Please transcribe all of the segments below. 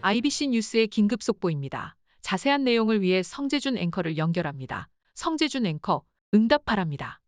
IBC 뉴스의 긴급 속보입니다. 자세한 내용을 위해 성재준 앵커를 연결합니다. 성재준 앵커, 응답하랍니다.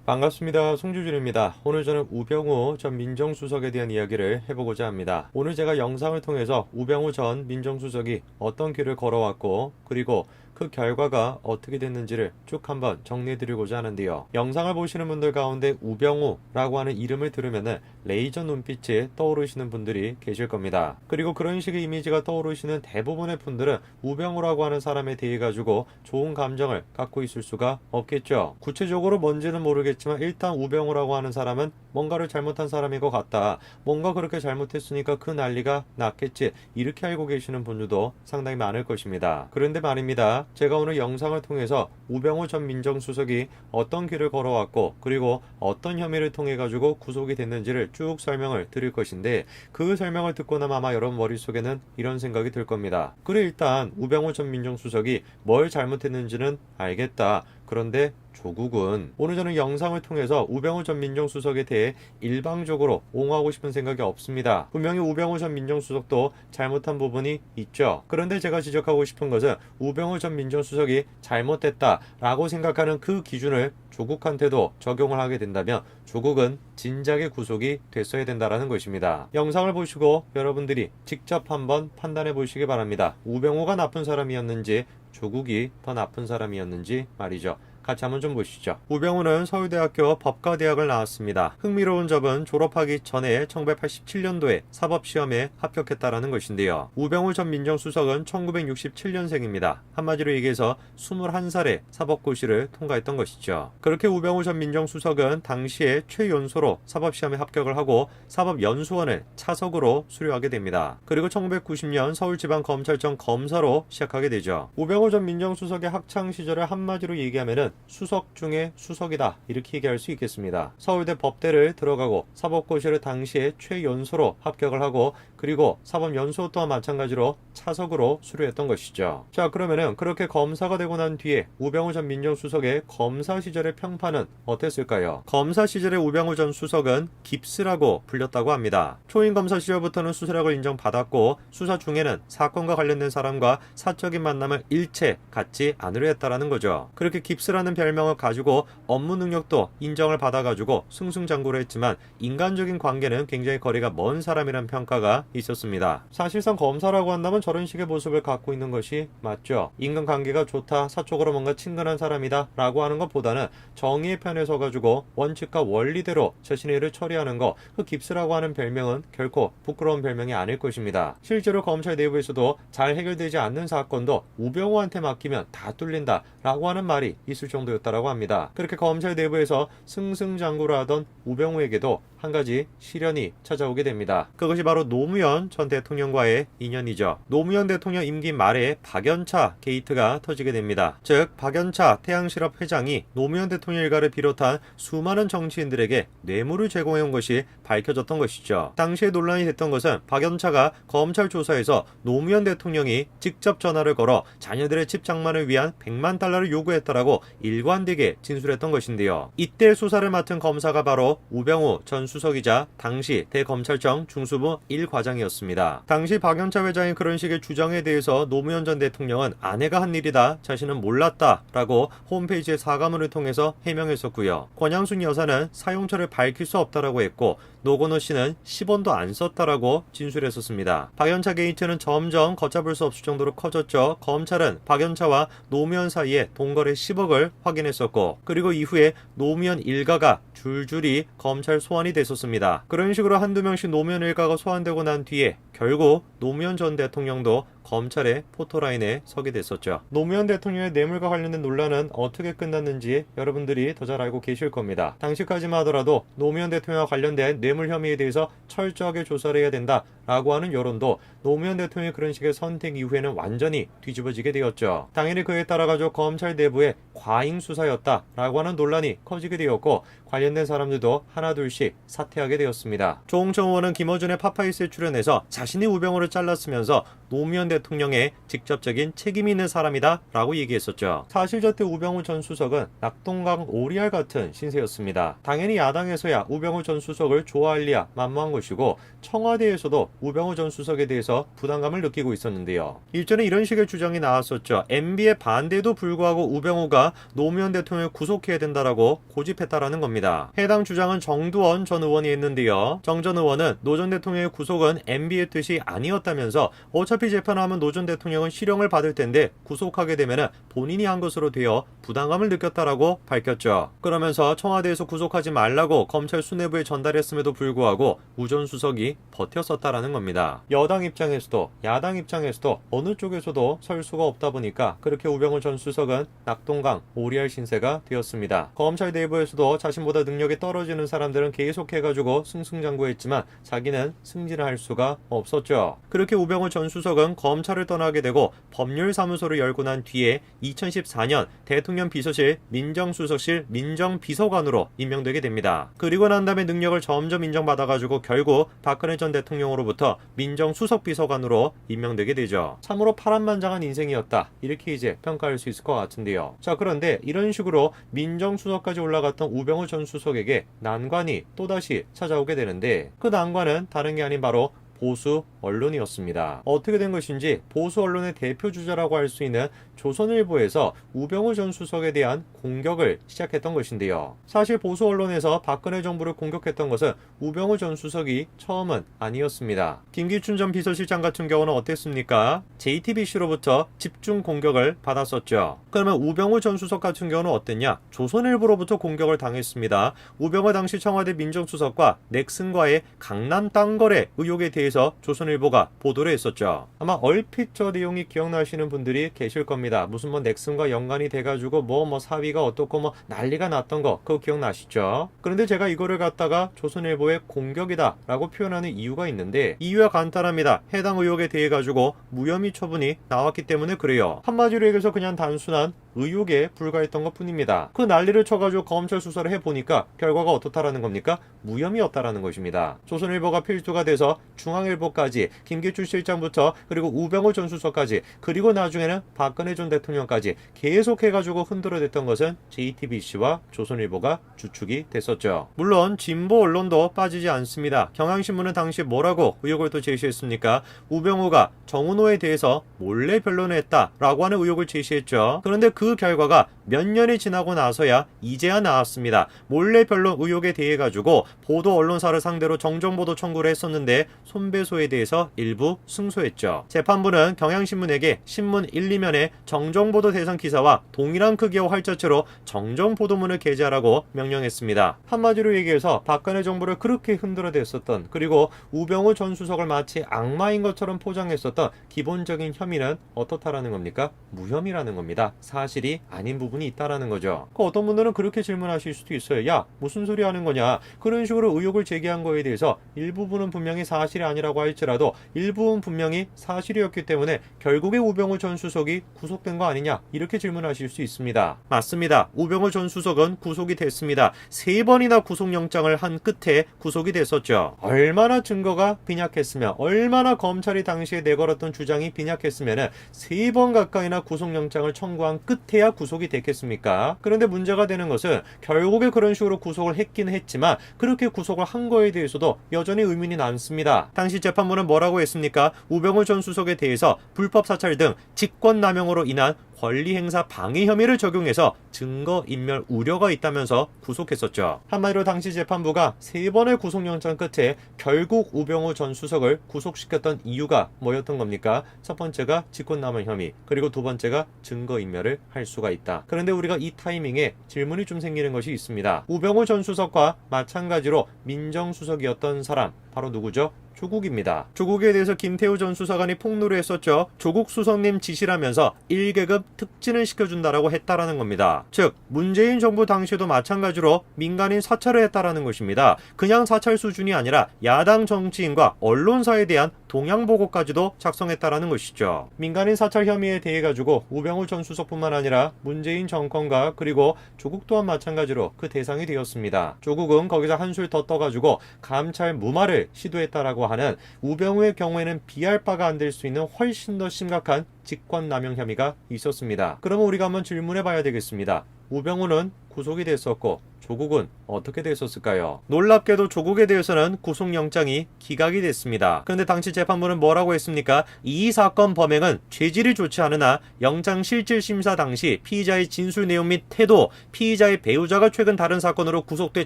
반갑습니다. 송주준입니다. 오늘 저는 우병우 전 민정수석에 대한 이야기를 해보고자 합니다. 오늘 제가 영상을 통해서 우병우 전 민정수석이 어떤 길을 걸어왔고 그리고 그 결과가 어떻게 됐는지를 쭉 한번 정리해드리고자 하는데요. 영상을 보시는 분들 가운데 우병우라고 하는 이름을 들으면 레이저 눈빛이 떠오르시는 분들이 계실 겁니다. 그리고 그런 식의 이미지가 떠오르시는 대부분의 분들은 우병우라고 하는 사람에 대해 가지고 좋은 감정을 갖고 있을 수가 없겠죠. 구체적으로 뭔지는 모르겠지만 일단 우병우라고 하는 사람은 뭔가를 잘못한 사람인 것 같다. 뭔가 그렇게 잘못했으니까 그 난리가 났겠지. 이렇게 알고 계시는 분들도 상당히 많을 것입니다. 그런데 말입니다. 제가 오늘 영상을 통해서 우병우 전 민정수석이 어떤 길을 걸어왔고 그리고 어떤 혐의를 통해 가지고 구속이 됐는지를 쭉 설명을 드릴 것인데 그 설명을 듣고 나면 아마 여러분 머릿속에는 이런 생각이 들 겁니다. 그래 일단 우병우 전 민정수석이 뭘 잘못했는지는 알겠다. 그런데 조국은 오늘 저는 영상을 통해서 우병우 전 민정수석에 대해 일방적으로 옹호하고 싶은 생각이 없습니다. 분명히 우병우 전 민정수석도 잘못한 부분이 있죠. 그런데 제가 지적하고 싶은 것은 우병우 전 민정수석이 잘못됐다라고 생각하는 그 기준을 조국한테도 적용을 하게 된다면 조국은 진작에 구속이 됐어야 된다라는 것입니다. 영상을 보시고 여러분들이 직접 한번 판단해 보시기 바랍니다. 우병우가 나쁜 사람이었는지 조국이 더 나쁜 사람이었는지 말이죠. 같이 한번 좀 보시죠. 우병우는 서울대학교 법과대학을 나왔습니다. 흥미로운 점은 졸업하기 전에 1987년도에 사법시험에 합격했다라는 것인데요. 우병우 전 민정수석은 1967년생입니다. 한마디로 얘기해서 21살에 사법고시를 통과했던 것이죠. 그렇게 우병우 전 민정수석은 당시에 최연소로 사법시험에 합격을 하고 사법연수원을 차석으로 수료하게 됩니다. 그리고 1990년 서울지방검찰청 검사로 시작하게 되죠. 우병우 전 민정수석의 학창시절을 한마디로 얘기하면은 수석 중에 수석이다 이렇게 얘기할 수 있겠습니다. 서울대 법대를 들어가고 사법고시를 당시에 최연소로 합격을 하고 그리고 사법연수원 또한 마찬가지로 차석으로 수료했던 것이죠. 자 그러면은 그렇게 검사가 되고 난 뒤에 우병우 전 민정수석의 검사 시절의 평판은 어땠을까요? 검사 시절의 우병우 전 수석은 깁스라고 불렸다고 합니다. 초임 검사 시절부터는 수사력을 인정받았고 수사 중에는 사건과 관련된 사람과 사적인 만남을 일체 갖지 않으려 했다라는 거죠. 그렇게 깁스라는 별명을 가지고 업무 능력도 인정을 받아가지고 승승장구를 했지만 인간적인 관계는 굉장히 거리가 먼 사람이란 평가가 있었습니다. 사실상 검사라고 한다면 저런 식의 모습을 갖고 있는 것이 맞죠. 인간관계가 좋다, 사적으로 뭔가 친근한 사람이다 라고 하는 것보다는 정의의 편에 서가지고 원칙과 원리대로 자신의 일을 처리하는 거, 그 깁스라고 하는 별명은 결코 부끄러운 별명이 아닐 것입니다. 실제로 검찰 내부에서도 잘 해결되지 않는 사건도 우병우한테 맡기면 다 뚫린다 라고 하는 말이 있을 정도였다라고 합니다. 그렇게 검찰 내부에서 승승장구를 하던 우병우에게도 한 가지 시련이 찾아오게 됩니다. 그것이 바로 노무현 전 대통령과의 인연이죠. 노무현 대통령 임기 말에 박연차 게이트가 터지게 됩니다. 즉 박연차 태양실업 회장이 노무현 대통령 일가를 비롯한 수많은 정치인들에게 뇌물을 제공해온 것이 밝혀졌던 것이죠. 당시에 논란이 됐던 것은 박연차가 검찰 조사에서 노무현 대통령이 직접 전화를 걸어 자녀들의 집 장만을 위한 100만 달러를 요구했다라고 일관되게 진술했던 것인데요. 이때 수사를 맡은 검사가 바로 우병우 전 수석이자 당시 대검찰청 중수부 1과장이었습니다. 당시 박연차 회장의 그런 식의 주장에 대해서 노무현 전 대통령은 아내가 한 일이다, 자신은 몰랐다라고 홈페이지에 사과문을 통해서 해명했었고요. 권양순 여사는 사용처를 밝힐 수 없다라고 했고 노건호 씨는 10원도 안 썼다라고 진술했었습니다. 박연차 게이트는 점점 걷잡을 수 없을 정도로 커졌죠. 검찰은 박연차와 노무현 사이에 동거래 10억을 확인했었고 그리고 이후에 노무현 일가가 줄줄이 검찰 소환이 됐었습니다. 그런 식으로 한두 명씩 노무현 일가가 소환되고 난 뒤에 결국 노무현 전 대통령도 검찰의 포토라인에 서게 됐었죠. 노무현 대통령의 뇌물과 관련된 논란은 어떻게 끝났는지 여러분들이 더 잘 알고 계실 겁니다. 당시까지만 하더라도 노무현 대통령과 관련된 뇌물 혐의에 대해서 철저하게 조사를 해야 된다라고 하는 여론도 노무현 대통령의 그런 식의 선택 이후에는 완전히 뒤집어지게 되었죠. 당연히 그에 따라가지고 검찰 내부에 과잉 수사였다라고 하는 논란이 커지게 되었고 관련된 사람들도 하나둘씩 사퇴하게 되었습니다. 조홍천 의원은 김어준의 파파이스에 출연해서 자신이 우병우를 잘랐으면서 노무현 대통령의 직접적인 책임이 있는 사람이다 라고 얘기했었죠. 사실 저때 우병우 전 수석은 낙동강 오리알 같은 신세였습니다. 당연히 야당에서야 우병우 전 수석을 좋아할 리야 만무한 것이고 청와대에서도 우병우 전 수석에 대해서 부담감을 느끼고 있었는데요. 일전에 이런 식의 주장이 나왔었죠. MB의 반대에도 불구하고 우병우가 노무현 대통령을 구속해야 된다라고 고집했다라는 겁니다. 해당 주장은 정두원 전 의원이 했는데요. 정 전 의원은 노 전 대통령의 구속은 MB의 뜻이 아니었다면서 어차피 재판하면 노 전 대통령은 실형을 받을 텐데 구속하게 되면 본인이 한 것으로 되어 부담감을 느꼈다라고 밝혔죠. 그러면서 청와대에서 구속하지 말라고 검찰 수뇌부에 전달했음에도 불구하고 우 전 수석이 버텼었다라는 겁니다. 여당 입장에서도 야당 입장에서도 어느 쪽에서도 설 수가 없다 보니까 그렇게 우병우 전 수석은 낙동강 오리알 신세가 되었습니다. 검찰 내부에서도 자신보다 능력이 떨어지는 사람들은 계속해가지고 승승장구했지만 자기는 승진을 할 수가 없었죠. 그렇게 우병우 전 수석은 검찰을 떠나게 되고 법률사무소를 열고 난 뒤에 2014년 대통령 비서실 민정수석실 민정비서관으로 임명되게 됩니다. 그리고 난 다음에 능력을 점점 인정받아가지고 결국 박근혜 전 대통령으로부터 민정수석비서관으로 임명되게 되죠. 참으로 파란만장한 인생이었다. 이렇게 이제 평가할 수 있을 것 같은데요. 자, 그런데 이런 식으로 민정수석까지 올라갔던 우병우 전 수석에게 난관이 또다시 찾아오게 되는데 그 난관은 다른 게 아닌 바로 보수 언론이었습니다. 어떻게 된 것인지 보수 언론의 대표 주자라고 할 수 있는 조선일보에서 우병우 전 수석에 대한 공격을 시작했던 것인데요. 사실 보수 언론에서 박근혜 정부를 공격했던 것은 우병우 전 수석이 처음은 아니었습니다. 김기춘 전 비서실장 같은 경우는 어땠습니까? JTBC로부터 집중 공격을 받았었죠. 그러면 우병우 전 수석 같은 경우는 어땠냐? 조선일보로부터 공격을 당했습니다. 우병우 당시 청와대 민정수석과 넥슨과의 강남 땅 거래 의혹에 대해서 조선일보가 보도를 했었죠. 아마 얼핏 저 내용이 기억나시는 분들이 계실 겁니다. 무슨 넥슨과 연관이 돼가지고 사위가 어떻고 난리가 났던 거 그거 기억나시죠? 그런데 제가 이거를 갖다가 조선일보의 공격이다 라고 표현하는 이유가 있는데 이유가 간단합니다. 해당 의혹에 대해 가지고 무혐의 처분이 나왔기 때문에 그래요. 한마디로 얘기해서 그냥 단순한 의혹에 불과했던 것 뿐입니다. 그 난리를 쳐가지고 검찰 수사를 해보니까 결과가 어떻다라는 겁니까? 무혐의였다라는 것입니다. 조선일보가 필두가 돼서 중앙일보까지 김기춘 실장부터 그리고 우병우 전 수석까지 그리고 나중에는 박근혜 전 대통령까지 계속해가지고 흔들어댔던 것은 JTBC와 조선일보가 주축이 됐었죠. 물론 진보 언론도 빠지지 않습니다. 경향신문은 당시 뭐라고 의혹을 또 제시했습니까? 우병우가 정은호에 대해서 몰래 변론했다라고 하는 의혹을 제시했죠. 그런데 그 결과가 몇 년이 지나고 나서야 이제야 나왔습니다. 몰래 변론 의혹에 대해 가지고 보도 언론사를 상대로 정정보도 청구를 했었는데 손배소에 대해서 일부 승소했죠. 재판부는 경향신문에게 신문 1, 2면에 정정보도 대상 기사와 동일한 크기와 활자체로 정정보도문을 게재하라고 명령했습니다. 한마디로 얘기해서 박근혜 정부를 그렇게 흔들어댔었던 그리고 우병우 전 수석을 마치 악마인 것처럼 포장했었던 기본적인 혐의는 어떻다라는 겁니까? 무혐의라는 겁니다. 사실이 아닌 부분이 있다라는 거죠. 어떤 분들은 그렇게 질문하실 수도 있어요. 야, 무슨 소리 하는 거냐? 그런 식으로 의혹을 제기한 거에 대해서 일부분은 분명히 사실이 아니라고 할지라도 일부분 분명히 사실이었기 때문에 결국에 우병우 전 수석이 구속된 거 아니냐? 이렇게 질문하실 수 있습니다. 맞습니다. 우병우 전 수석은 구속이 됐습니다. 3번이나 구속영장을 한 끝에 구속이 됐었죠. 얼마나 증거가 빈약했으면 얼마나 검찰이 당시에 내걸었던 주장이 빈약했으면 3번 가까이나 구속영장을 청구한 끝에야 구속이 됐겠습니까? 그런데 문제가 되는 것은 결국에 그런 식으로 구속을 했긴 했지만 그렇게 구속을 한 거에 대해서도 여전히 의문이 남습니다. 당시 재판부는 뭐라고 했습니까? 우병우 전 수석에 대해서 불법 사찰 등 직권남용으로 인한 권리행사 방해 혐의를 적용해서 증거인멸 우려가 있다면서 구속했었죠. 한마디로 당시 재판부가 3번의 구속영장 끝에 결국 우병우 전 수석을 구속시켰던 이유가 뭐였던 겁니까? 첫 번째가 직권남용 혐의, 그리고 두 번째가 증거인멸을 할 수가 있다. 그런데 우리가 이 타이밍에 질문이 좀 생기는 것이 있습니다. 우병우 전 수석과 마찬가지로 민정수석이었던 사람 바로 누구죠? 조국입니다. 조국에 대해서 김태우 전 수사관이 폭로를 했었죠. 조국 수석님 지시라면서 1계급 특진을 시켜준다라고 했다라는 겁니다. 즉 문재인 정부 당시에도 마찬가지로 민간인 사찰을 했다라는 것입니다. 그냥 사찰 수준이 아니라 야당 정치인과 언론사에 대한 동향 보고까지도 작성했다라는 것이죠. 민간인 사찰 혐의에 대해 가지고 우병우 전 수석뿐만 아니라 문재인 정권과 그리고 조국 또한 마찬가지로 그 대상이 되었습니다. 조국은 거기서 한술 더 떠가지고 감찰 무마를 시도했다라고 하는 우병우의 경우에는 비할 바가 안 될 수 있는 훨씬 더 심각한 직권남용 혐의가 있었습니다. 그러면 우리가 한번 질문해 봐야 되겠습니다. 우병우는 구속이 됐었고 조국은 어떻게 됐었을까요? 놀랍게도 조국에 대해서는 구속영장이 기각이 됐습니다. 그런데 당시 재판부는 뭐라고 했습니까? 이 사건 범행은 죄질이 좋지 않으나 영장실질심사 당시 피의자의 진술 내용 및 태도, 피의자의 배우자가 최근 다른 사건으로 구속돼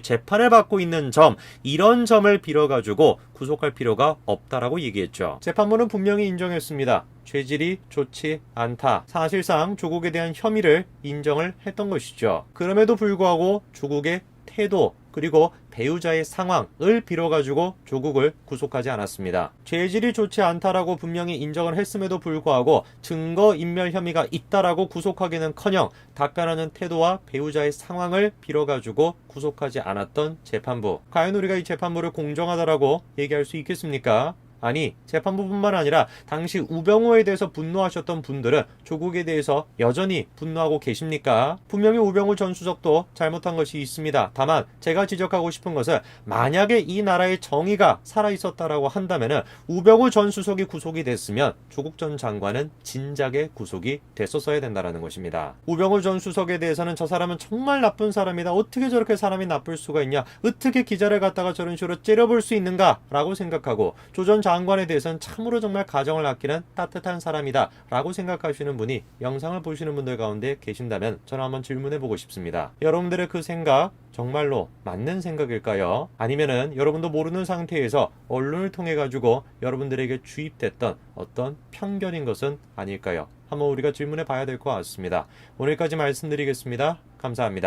재판을 받고 있는 점, 이런 점을 빌어가지고 구속할 필요가 없다라고 얘기했죠. 재판부는 분명히 인정했습니다. 죄질이 좋지 않다. 사실상 조국에 대한 혐의를 인정을 했던 것이죠. 그럼에도 불구하고 조국의 태도 그리고 배우자의 상황을 빌어가지고 조국을 구속하지 않았습니다. 죄질이 좋지 않다라고 분명히 인정을 했음에도 불구하고 증거인멸 혐의가 있다라고 구속하기는커녕 답변하는 태도와 배우자의 상황을 빌어가지고 구속하지 않았던 재판부. 과연 우리가 이 재판부를 공정하다라고 얘기할 수 있겠습니까? 아니, 재판부뿐만 아니라 당시 우병우에 대해서 분노하셨던 분들은 조국에 대해서 여전히 분노하고 계십니까? 분명히 우병우 전 수석도 잘못한 것이 있습니다. 다만 제가 지적하고 싶은 것은 만약에 이 나라의 정의가 살아있었다라고 한다면 우병우 전 수석이 구속이 됐으면 조국 전 장관은 진작에 구속이 됐었어야 된다는 것입니다. 우병우 전 수석에 대해서는 저 사람은 정말 나쁜 사람이다. 어떻게 저렇게 사람이 나쁠 수가 있냐? 어떻게 기자를 갖다가 저런 식으로 째려볼 수 있는가? 라고 생각하고 조 전 장관에 대해서는 참으로 정말 가정을 아끼는 따뜻한 사람이다 라고 생각하시는 분이 영상을 보시는 분들 가운데 계신다면 저는 한번 질문해 보고 싶습니다. 여러분들의 그 생각 정말로 맞는 생각일까요? 아니면은 여러분도 모르는 상태에서 언론을 통해 가지고 여러분들에게 주입됐던 어떤 편견인 것은 아닐까요? 한번 우리가 질문해 봐야 될 것 같습니다. 오늘까지 말씀드리겠습니다. 감사합니다.